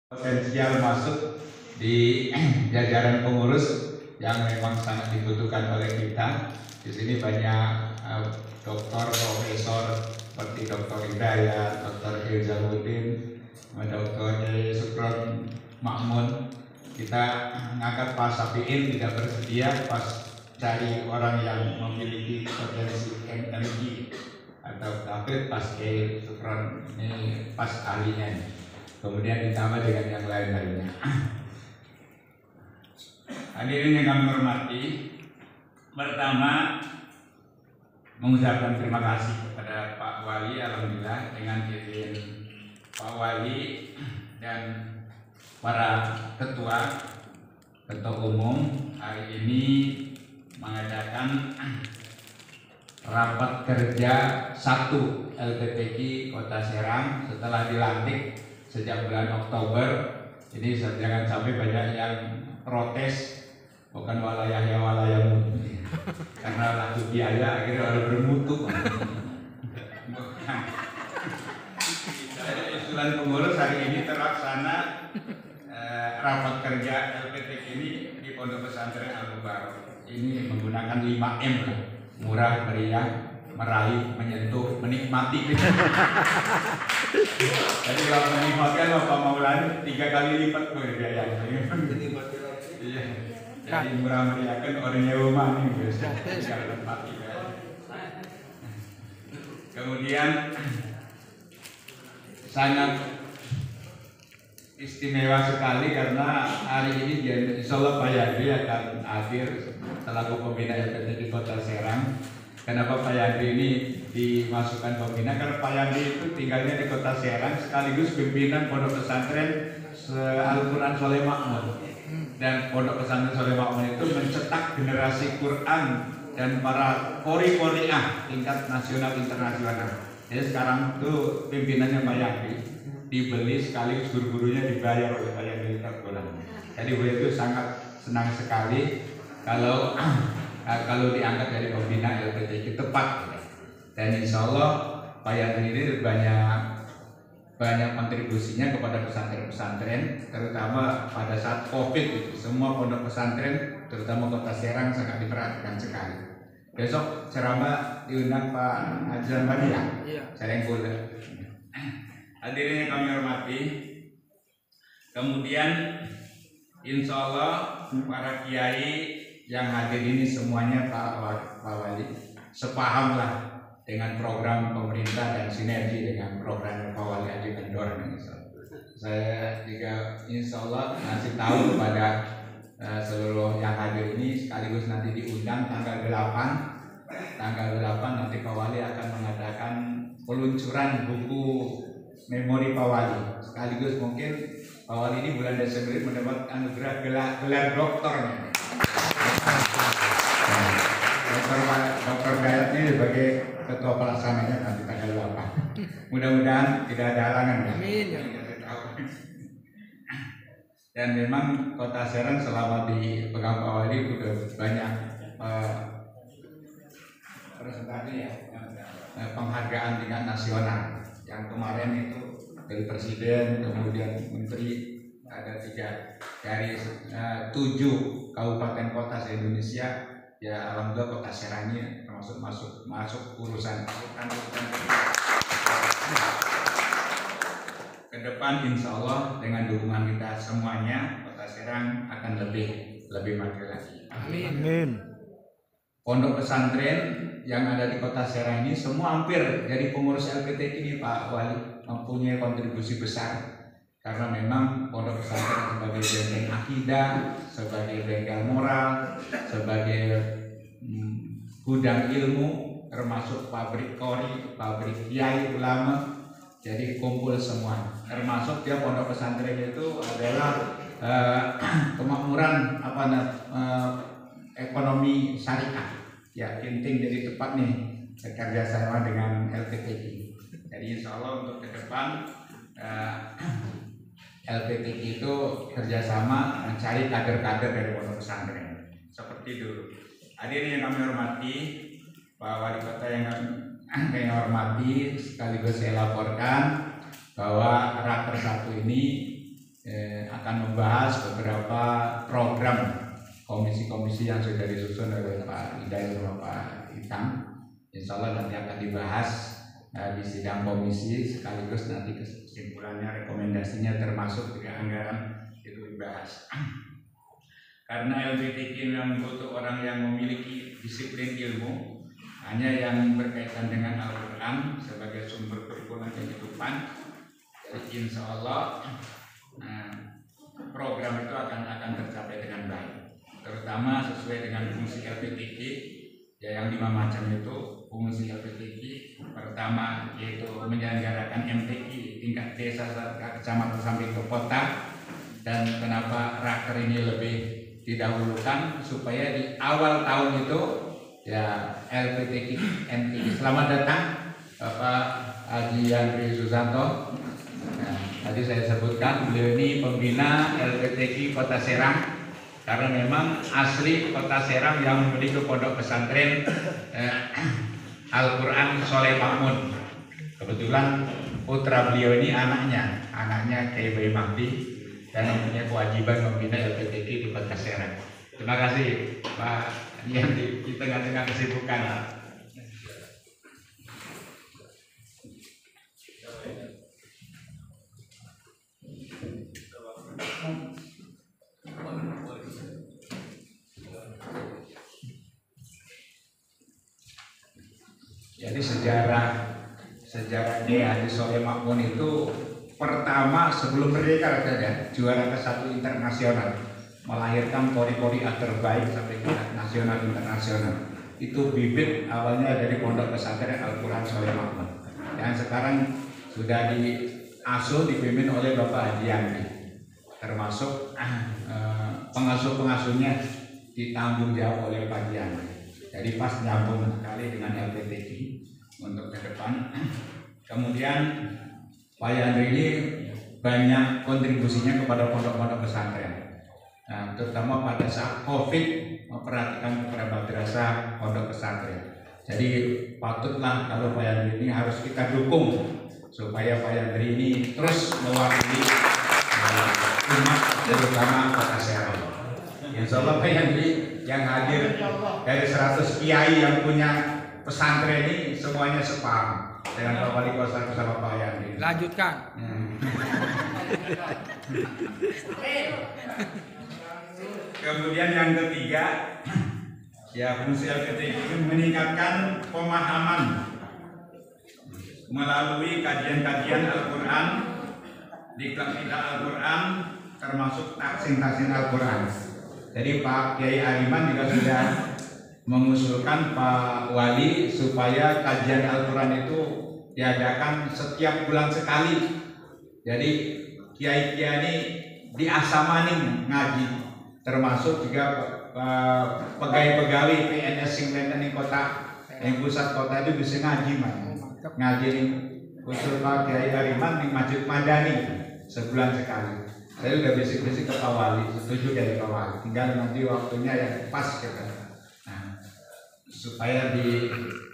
potensial masuk di jajaran pengurus yang memang sangat dibutuhkan oleh kita. Di sini banyak doktor, profesor seperti Dr. Hidayat, Dr. Hilzaluddin, Dr. Sukron Makmun. Kita ngangkat Pak Safiin tidak bersedia, pas cari orang yang memiliki potensi energi atau David pas Sukron ini pas ahlinya ini. Kemudian ditambah dengan yang lain-lainnya. Hadirin yang kami hormati, pertama mengucapkan terima kasih kepada Pak Wali. Alhamdulillah dengan izin Pak Wali dan para ketua umum hari ini mengadakan rapat kerja 1 LPTK Kota Serang setelah dilantik sejak bulan Oktober. Jadi jangan sampai banyak yang protes, bukan walayahnya walayamu, karena laku biaya akhirnya orang bermutu. Dari usulan pengurus hari ini terlaksana rapat kerja LPTK ini di Pondok Pesantren Al-Mubarak. Ini menggunakan 5M lah, murah, meriah, meraih, menyentuh, menikmati. Jadi kalau menikmati Bapak Maulana 3 kali lipat biayanya. Iya. Jadi murah meriah kan orang nyewa nih biasa. Kemudian sangat istimewa sekali karena hari ini insya Allah Pak Yandri akan hadir selaku pembina LPTK Kota Serang. Kenapa Pak Yandri ini dimasukkan pembina? Karena Pak Yandri itu tinggalnya di Kota Serang sekaligus pimpinan Pondok Pesantren Al-Quran Soleh Makmun. Dan Pondok Pesantren Soleh Makmun itu mencetak generasi Quran dan para qori-qori'ah tingkat nasional internasional. Jadi sekarang itu pimpinannya Pak Yandri, dibeli sekaligus guru-gurunya dibayar oleh Pak Yandri tiap bulan. Jadi beliau itu sangat senang sekali kalau diangkat dari pembina LPTK tepat. Dan insya Allah Pak Yandri ini banyak kontribusinya kepada pesantren-pesantren, terutama pada saat COVID itu. Semua pondok pesantren, terutama Kota Serang, sangat diperhatikan sekali. Besok ceramah diundang Pak Haji Badi ya? Iya. Sereng Kuda. Hadirin yang kami hormati, kemudian insya Allah para kiai yang hadir ini semuanya Pak Wali sepahamlah dengan program pemerintah dan sinergi dengan program Pak Wali Haji Kendor. Saya juga insya Allah ngasih tahu kepada seluruh yang hadir ini, sekaligus nanti diundang tanggal 8 nanti Pak Wali akan mengadakan peluncuran buku memori Pak Wali, sekaligus mungkin Pak Wali ini bulan Desember mendapat anugerah gelar doktornya. Dokter Gayat ini sebagai ketua pelaksananya nanti tanggal 8. Mudah-mudahan tidak ada halangan ya. Amin. Dan memang Kota Serang selama dipegang Pak Wali sudah banyak presentasi ya, penghargaan tingkat nasional. Yang kemarin itu dari Presiden, kemudian Menteri, ada 3 dari 7 kabupaten kota se-Indonesia. Ya alhamdulillah Kota Serang ini termasuk masuk urusan ke depan. Insya Allah dengan dukungan kita semuanya, Kota Serang akan lebih maju lagi. Amin. Pondok pesantren yang ada di Kota Serang ini semua hampir dari pengurus LPTK ini Pak Wali mempunyai kontribusi besar, karena memang pondok pesantren sebagai benteng akidah, sebagai bengkel moral, sebagai gudang ilmu, termasuk pabrik qori, pabrik kiai ulama. Jadi kumpul semua, termasuk dia pondok pesantren itu adalah kemakmuran ekonomi syariah. Ya penting jadi tepat nih kerjasama dengan LPTK. Jadi insya Allah untuk ke depan LPTK itu kerjasama mencari kader-kader dari pondok pesantren seperti dulu. Hadirin yang kami hormati, Pak Wali Kota yang kami hormati, sekaligus saya laporkan bahwa raker 1 ini akan membahas beberapa program komisi-komisi yang sudah disusun oleh Pak Hidayat dan Pak Ikang. Insya Allah nanti akan dibahas di sidang komisi, sekaligus nanti kesimpulannya, rekomendasinya, termasuk juga anggaran itu dibahas. Karena LPTK memang butuh orang yang memiliki disiplin ilmu, hanya yang berkaitan dengan Al-Quran sebagai sumber kurikulum kehidupan. Jadi insya Allah program itu akan tercapai dengan baik, terutama sesuai dengan fungsi LPTK. Ya, yang 5 macam itu fungsi LPTK. Pertama yaitu menyelenggarakan MTQ tingkat desa, kecamatan sampai ke kota. Dan kenapa raker ini lebih didahulukan, supaya di awal tahun itu ya LPTK MTQ. Selamat datang Bapak Haji Yandri Susanto. Nah, tadi saya sebutkan beliau ini pembina LPTK Kota Serang, karena memang asli Kota Serang yang memiliki pondok pesantren Al-Quran Soleh Makmun. Kebetulan putra beliau ini anaknya Kiai Bayi Mahdi, dan mempunyai kewajiban membina LPTK di Kota Serang. Terima kasih Pak yang di tengah-tengah kesibukan. Jadi sejarah Haji Soleh Makmun itu pertama sebelum merdeka katanya juara ke-1 internasional, melahirkan pori-pori terbaik sampai ke nasional internasional. Itu bibit awalnya dari pondok pesantren Al-Quran Soleh Makmun yang sekarang sudah diasuh, dipimpin oleh Bapak Haji Yandri, termasuk pengasuh-pengasuhnya ditanggung jawab oleh Pak Haji Yandri. Jadi pas nyambung sekali dengan LPTK untuk ke depan. Kemudian Pak Yandri ini banyak kontribusinya kepada pondok-pondok pesantren. Nah, terutama pada saat COVID memperhatikan kepada madrasah pondok pesantren. Jadi patutlah kalau Pak Yandri ini harus kita dukung supaya Pak Yandri ini terus mewakili umat, terutama Kota Serang. Insya Allah Pak Yandri yang hadir dari 100 kiai yang punya pesantren ini semuanya sepaham dengan Pak Wali Kota bersama Pak Yandri. Lanjutkan. Kemudian yang ketiga, ya fungsi LPTK itu meningkatkan pemahaman melalui kajian-kajian Al-Quran, diklat Al-Quran, termasuk taksin Al-Quran. Jadi Pak Kiai Ariman juga sudah mengusulkan Pak Wali supaya kajian Al-Quran itu diadakan setiap bulan sekali. Jadi kiai-kiai ini diasamanin ngaji, termasuk juga pegawai-pegawai PNS yang di kota, yang pusat kota itu bisa ngaji, ngaji usul Pak Kiai Ariman di Masjid Madani sebulan sekali. Saya udah bisik-bisik ke Pak Wali, setuju dari Pak Wali. Tinggal nanti waktunya yang pas kita. Nah, supaya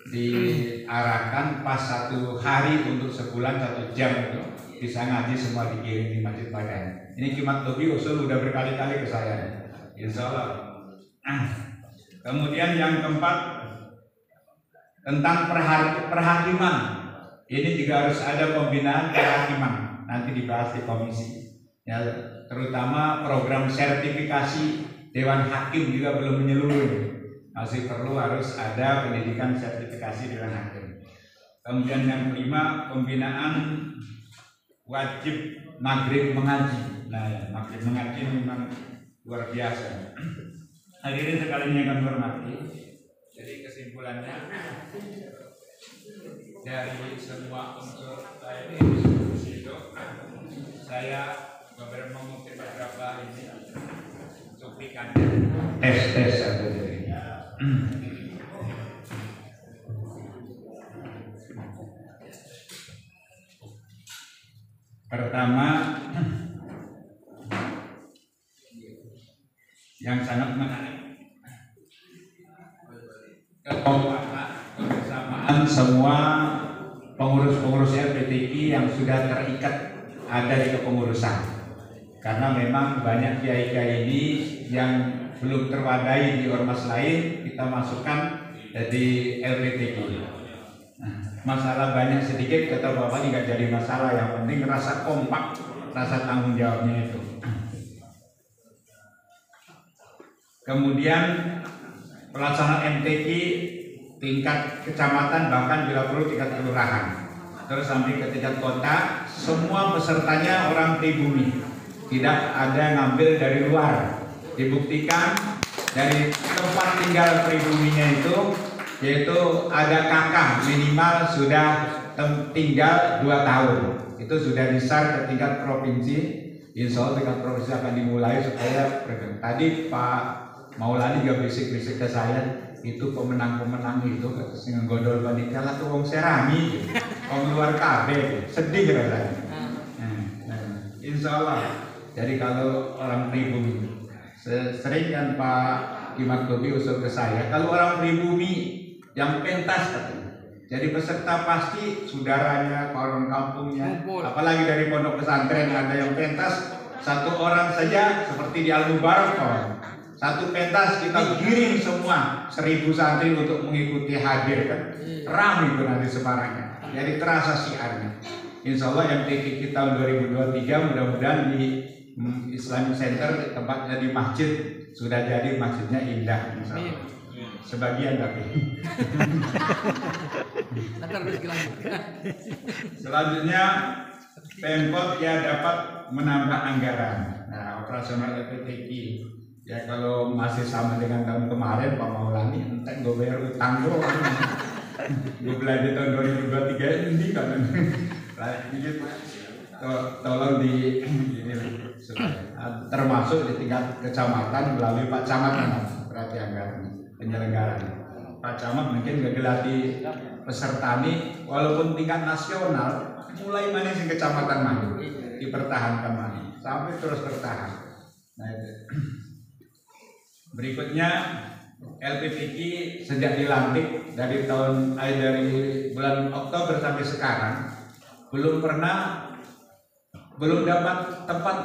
diarahkan pas 1 hari untuk sebulan 1 jam itu bisa ngaji semua dikirim di Masjid Madani. Ini Kimat Lobi usul udah berkali-kali ke saya. Insya Allah. Kemudian yang keempat tentang perhakiman. Ini juga harus ada pembinaan kehakiman. Nanti dibahas di komisi. Ya, terutama program sertifikasi Dewan Hakim juga belum menyeluruh, masih perlu harus ada pendidikan sertifikasi Dewan Hakim. Kemudian yang kelima, pembinaan wajib maghrib mengaji. Nah, ya, maghrib mengaji memang luar biasa. Hadirin sekalian yang kami hormati, jadi kesimpulannya dari semua unsur saya diskusi itu, saya mengutip beberapa ini cuplikan tes atau jadi. Pertama, yang sangat menarik, kebersamaan semua pengurus-pengurus LPTK yang sudah terikat ada di kepengurusan. karena memang banyak kiai-kiai ini yang belum terwadai di ormas lain, kita masukkan jadi LPTQ. Nah, masalah banyak sedikit kata Bapak ini nggak jadi masalah, yang penting rasa kompak, rasa tanggung jawabnya itu. Kemudian pelaksanaan MTQ tingkat kecamatan, bahkan bila perlu tingkat kelurahan, terus sampai ke tingkat kota, semua pesertanya orang pribumi, tidak ada ngambil dari luar. Dibuktikan dari tempat tinggal pribuminya itu, yaitu ada kakak minimal sudah tinggal 2 tahun, itu sudah disar ke tingkat provinsi. Insya Allah tingkat provinsi akan dimulai supaya tadi Pak Maulani juga bisik-bisik ke saya, itu pemenang-pemenang itu sing gondol panitia lah tuh wong Serami, wong luar kabeh, sedih rasanya. Insya Allah. Jadi kalau orang pribumi, sering kan Pak Imam Tobi usul ke saya, kalau orang pribumi yang pentas katanya, jadi peserta pasti saudaranya, orang kampungnya, apalagi dari pondok pesantren ada yang pentas, 1 orang saja seperti di Al-Mubarak, 1 pentas kita giring semua 1000 santri untuk mengikuti hadir kan, ramai itu nanti Semarangnya, jadi terasa siarnya. Insya Allah MTQ kita tahun 2023 mudah-mudahan di Islamic Center tempatnya di masjid sudah jadi, masjidnya indah insya Allah. Sebagian tapi. Selanjutnya Pemkot ya dapat menambah anggaran. Nah, operasional LPTQ ya kalau masih sama dengan tahun kemarin Pak Maulani, entar gue bayar utang gue. Gue belanja tahun 2023 ini kan. Tolong di ini termasuk di tingkat kecamatan melalui Pak Camat, berarti anggaran penyelenggaraan. Pak Camat mungkin ngegelati peserta ini, walaupun tingkat nasional mulai mana sih kecamatan mana dipertahankan mana sampai terus bertahan. Nah itu. Berikutnya LPTQ sejak dilantik dari bulan Oktober sampai sekarang belum dapat tempat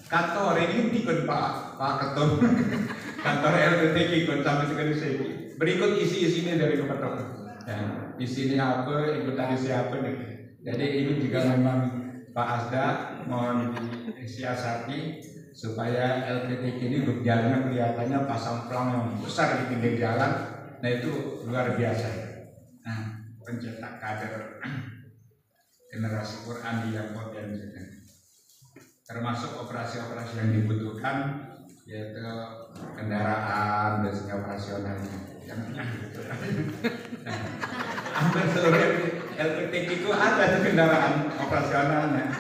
kantor. Ini ikut Pak Ketum kantor LPTQ ikut sampai sekarang ini. Berikut isi-isinya dari Ketua. Ya, isinya apa, ikutan isi apa nih. Jadi ini juga memang Pak Asda mohon disiasati supaya LPTQ ini berjalannya kelihatannya pasang pelang yang besar di pinggir jalan. Nah itu luar biasa. Nah, pencetak kader generasi Quran yang potensial, termasuk operasi-operasi yang dibutuhkan, yaitu kendaraan dan sehingga operasionalnya. Hampir seluruh LPTQ itu ada kendaraan operasionalnya.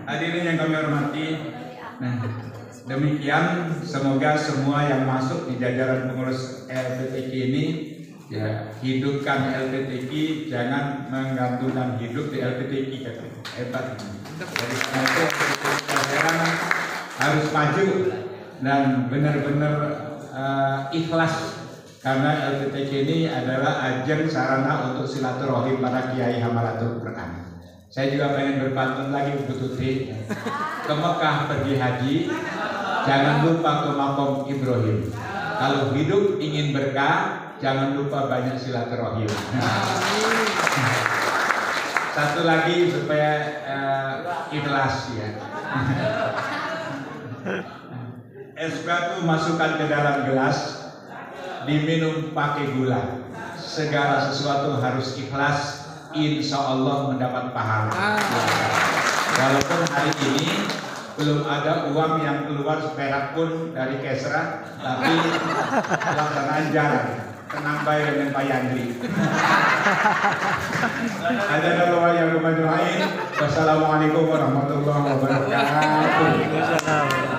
Hadirin yang kami hormati, nah demikian semoga semua yang masuk di jajaran pengurus LPTQ ini ya hidupkan LPTQ, jangan menggantungkan hidup di LPTQ katanya. Hebat. Jadi sekarang harus maju dan benar-benar ikhlas, karena LPTQ ini adalah ajang sarana untuk silaturahim para kiai hamalatul Quran. Saya juga pengen berpantun lagi Bu Tuti, ke Mekah pergi haji, jangan lupa ke Makom Ibrahim. Kalau hidup ingin berkah, jangan lupa banyak silaturahim. Satu lagi supaya ikhlas ya. Es batu masukkan ke dalam gelas, diminum pakai gula. Segala sesuatu harus ikhlas, insya Allah mendapat pahala. Walaupun hari ini belum ada uang yang keluar seperak pun dari Kesra, tapi pelaksanaan jalan. Tenang baik dengan Pak Yandri. Ada doa yang lumayan. Wassalamualaikum warahmatullahi wabarakatuh.